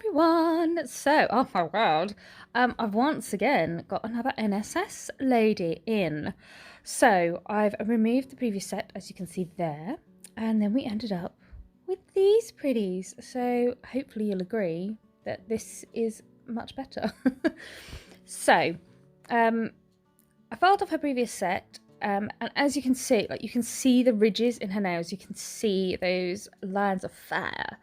everyone. So, oh my god, I've once again got another NSS lady in. So I've removed the previous set, as you can see there, and then we ended up with these pretties. So hopefully you'll agree that this is much better. So, I filed off her previous set. And as you can see, you can see the ridges in her nails. You can see those lines of fire.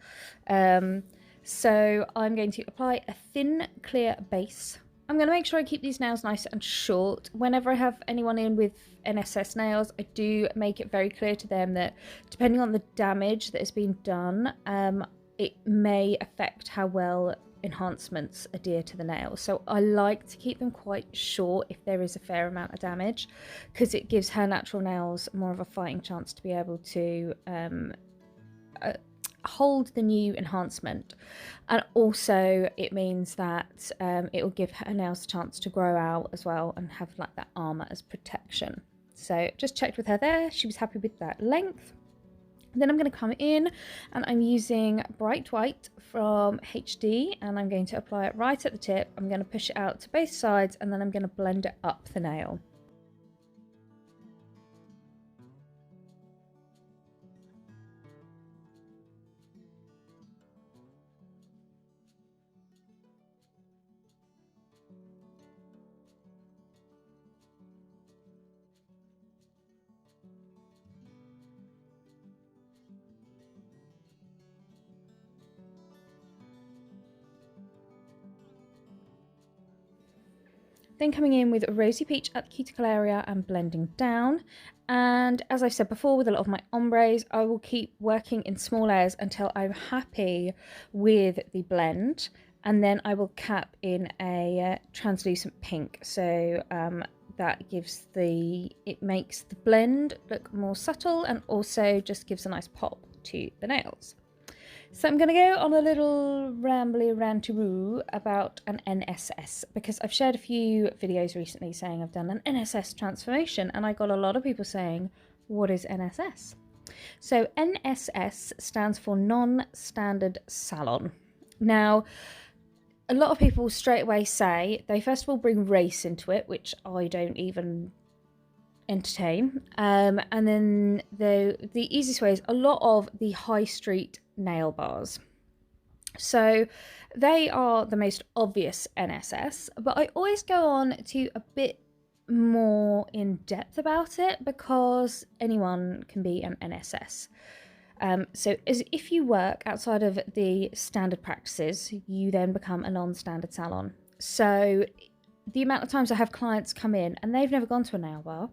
So I'm going to apply a thin, clear base. I'm going to make sure I keep these nails nice and short. Whenever I have anyone in with NSS nails, I do make it very clear to them that depending on the damage that has been done, it may affect how well enhancements adhere to the nails. So I like to keep them quite short if there is a fair amount of damage, because it gives her natural nails more of a fighting chance to be able to hold the new enhancement, and also it means that it will give her nails a chance to grow out as well and have like that armor as protection. So just checked with her there, she was happy with that length. Then I'm going to come in and I'm using Bright White from HD, and I'm going to apply it right at the tip. I'm going to push it out to both sides, and then I'm going to blend it up the nail. Then coming in with Rosy Peach at the cuticle area and blending down. And as I've said before, with a lot of my ombres, I will keep working in small layers until I'm happy with the blend. And then I will cap in a translucent pink. So that gives it makes the blend look more subtle and also just gives a nice pop to the nails. So I'm going to go on a little rambly rantaroo about an NSS, because I've shared a few videos recently saying I've done an NSS transformation, and I got a lot of people saying, what is NSS? So NSS stands for non-standard salon. Now, a lot of people straight away say, they first of all bring race into it, which I don't even entertain. And then the easiest way is a lot of the high street nail bars. So they are the most obvious NSS, but I always go on to a bit more in depth about it, because anyone can be an NSS. So as if you work outside of the standard practices, you then become a non-standard salon. So the amount of times I have clients come in and they've never gone to a nail bar,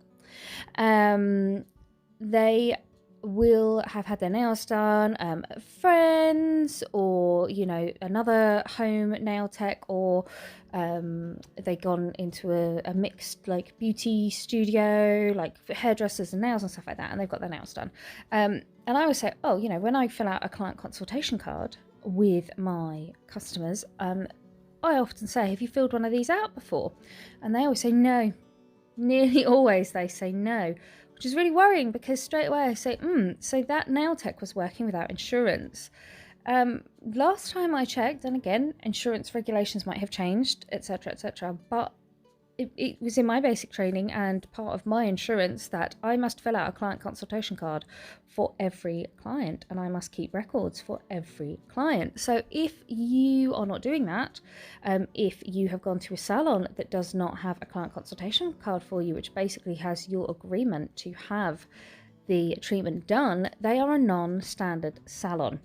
they will have had their nails done, friends, or another home nail tech, or they've gone into a mixed like beauty studio, like hairdressers and nails and stuff like that, and they've got their nails done. And I always say, oh, when I fill out a client consultation card with my customers, I often say, have you filled one of these out before? And they always say no. Nearly always they say no, which is really worrying, because straight away I say, so that nail tech was working without insurance. Last time I checked, and again, insurance regulations might have changed, etc., but it was in my basic training and part of my insurance that I must fill out a client consultation card for every client, and I must keep records for every client. So if you are not doing that, if you have gone to a salon that does not have a client consultation card for you, which basically has your agreement to have the treatment done, they are a non-standard salon.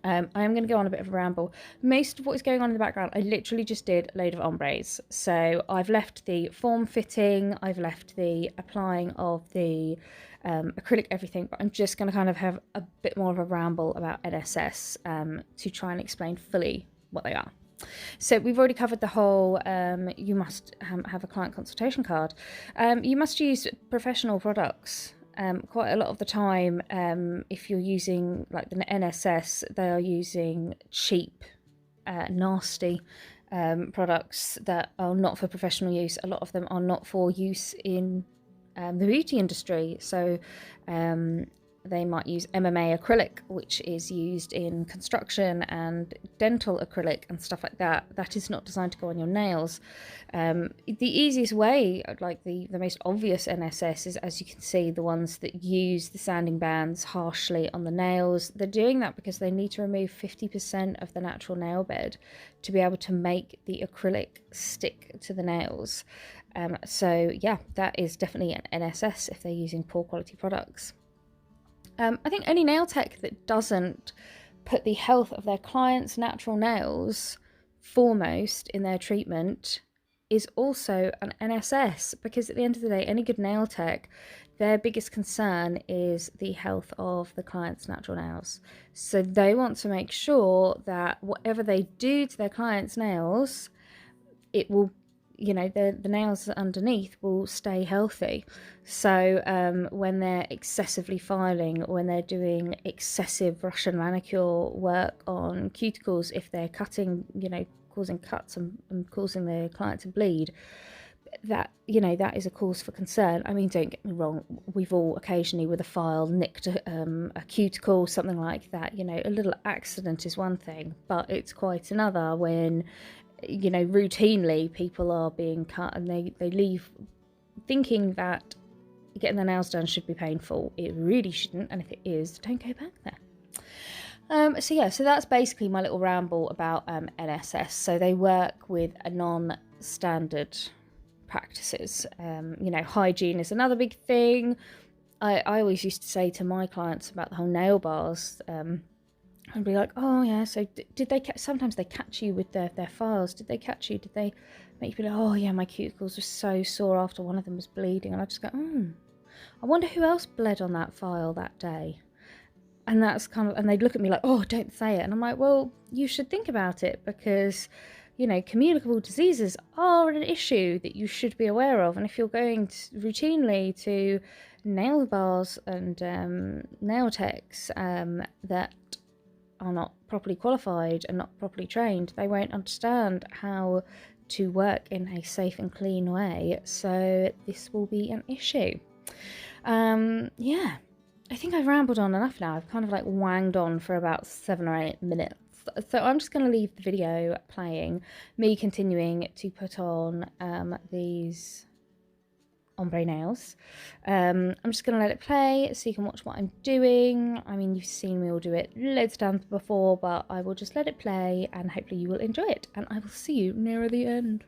I am going to go on a bit of a ramble. Most of what is going on in the background, I literally just did a load of ombres. So I've left the form fitting, I've left the applying of the acrylic, everything, but I'm just going to kind of have a bit more of a ramble about NSS to try and explain fully what they are. So we've already covered the whole, you must have a client consultation card. You must use professional products. Quite a lot of the time, if you're using like the NSS, they are using cheap, nasty products that are not for professional use. A lot of them are not for use in the beauty industry. So They might use MMA acrylic, which is used in construction, and dental acrylic and stuff like that. That is not designed to go on your nails. The easiest way, like the most obvious NSS, is, as you can see, the ones that use the sanding bands harshly on the nails. They're doing that because they need to remove 50% of the natural nail bed to be able to make the acrylic stick to the nails. So yeah, that is definitely an NSS if they're using poor quality products. I think any nail tech that doesn't put the health of their clients' natural nails foremost in their treatment is also an NSS, because at the end of the day, any good nail tech, their biggest concern is the health of the client's natural nails. So they want to make sure that whatever they do to their client's nails, it will, you know, the nails underneath will stay healthy. So when they're excessively filing, or when they're doing excessive Russian manicure work on cuticles, if they're cutting, you know, causing cuts and causing the client to bleed, that, you know, that is a cause for concern. I mean, don't get me wrong, we've all occasionally with a file nicked a cuticle, something like that. You know, a little accident is one thing, but it's quite another when, you know, routinely people are being cut and they leave thinking that getting their nails done should be painful. It really shouldn't, and if it is, don't go back there. So yeah, so that's basically my little ramble about NSS. So they work with a non-standard practices. You know, hygiene is another big thing. I always used to say to my clients about the whole nail bars, and be like, oh yeah, so did they sometimes they catch you with their files? Did they catch you? Did they make you be like, oh yeah, my cuticles were so sore after one of them was bleeding? And I just go, I wonder who else bled on that file that day. And that's kind of, and they'd look at me like, oh, don't say it. And I'm like, well, you should think about it, because, you know, communicable diseases are an issue that you should be aware of. And if you're going routinely to nail bars and nail techs that are not properly qualified and not properly trained, they won't understand how to work in a safe and clean way. So this will be an issue. Yeah, I think I've rambled on enough now. I've kind of like wanged on for about 7 or 8 minutes. So I'm just going to leave the video playing, me continuing to put on these ombre nails. I'm just going to let it play so you can watch what I'm doing. I mean, you've seen me all do it loads of times before, but I will just let it play and hopefully you will enjoy it. And I will see you nearer the end.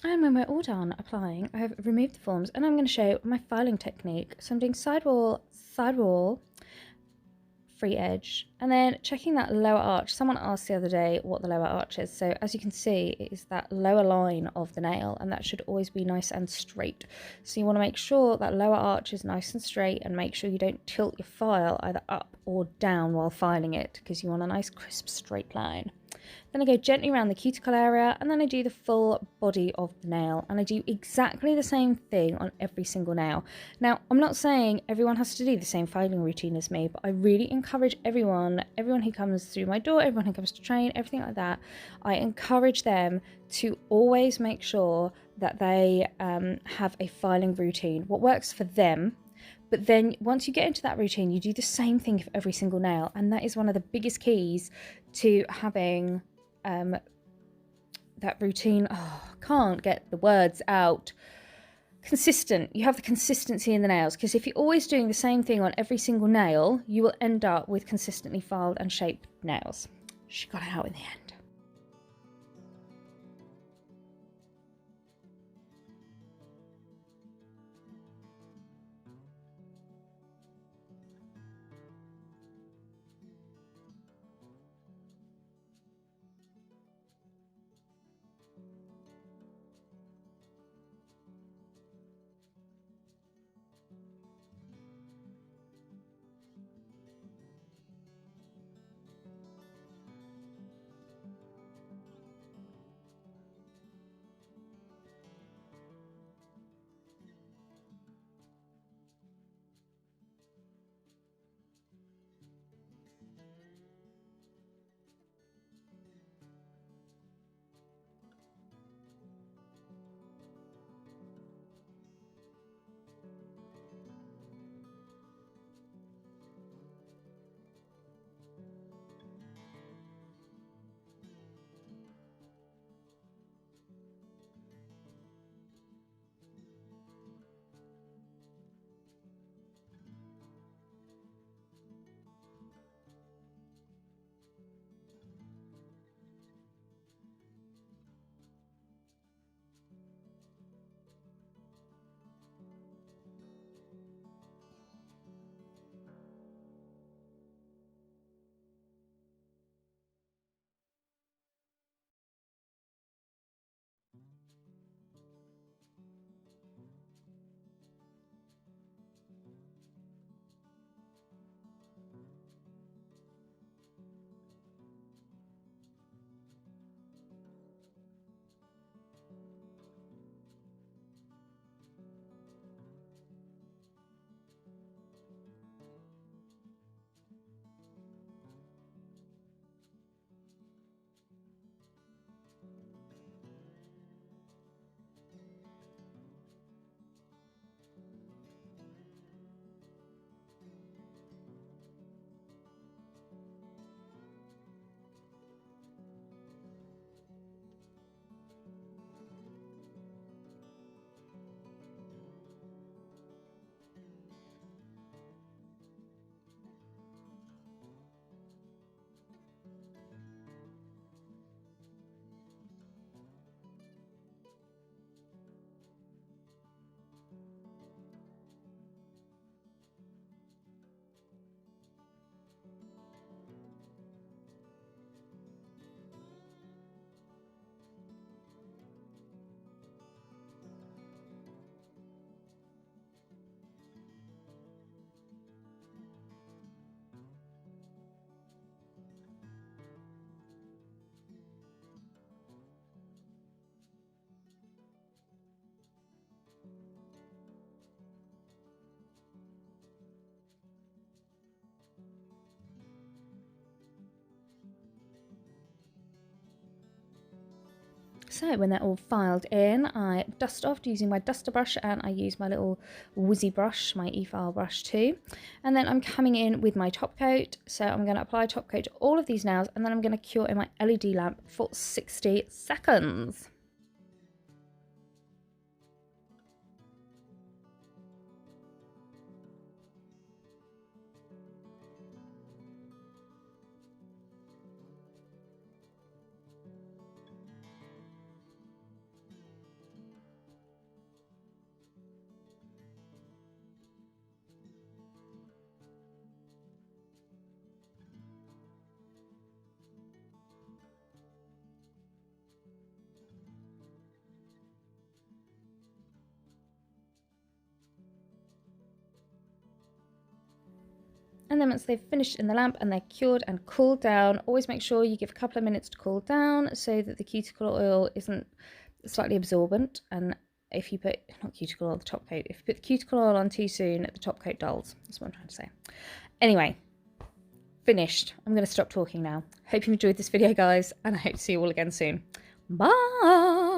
And when we're all done applying, I have removed the forms and I'm going to show my filing technique. So I'm doing sidewall, free edge, and then checking that lower arch. Someone asked the other day what the lower arch is. So as you can see, it is that lower line of the nail, and that should always be nice and straight. So you want to make sure that lower arch is nice and straight, and make sure you don't tilt your file either up or down while filing it, because you want a nice crisp straight line. Then I go gently around the cuticle area, and then I do the full body of the nail, and I do exactly the same thing on every single nail. Now, I'm not saying everyone has to do the same filing routine as me, but I really encourage everyone who comes through my door, everyone who comes to train, everything like that, I encourage them to always make sure that they have a filing routine, what works for them. But then once you get into that routine, you do the same thing for every single nail, and that is one of the biggest keys to having that routine. Oh, I can't get the words out. Consistent. You have the consistency in the nails, because if you're always doing the same thing on every single nail, you will end up with consistently filed and shaped nails. She got it out in the end. So when they're all filed in, I dust off using my duster brush, and I use my little Wizzy brush, my efile brush too. And then I'm coming in with my top coat. So I'm going to apply top coat to all of these nails, and then I'm going to cure in my LED lamp for 60 seconds. And then once they've finished in the lamp and they're cured and cooled down, always make sure you give a couple of minutes to cool down so that the cuticle oil isn't slightly absorbent. And if you put, not cuticle oil, the top coat, if you put the cuticle oil on too soon, the top coat dulls. That's what I'm trying to say. Anyway, finished. I'm going to stop talking now. Hope you enjoyed this video, guys, and I hope to see you all again soon. Bye!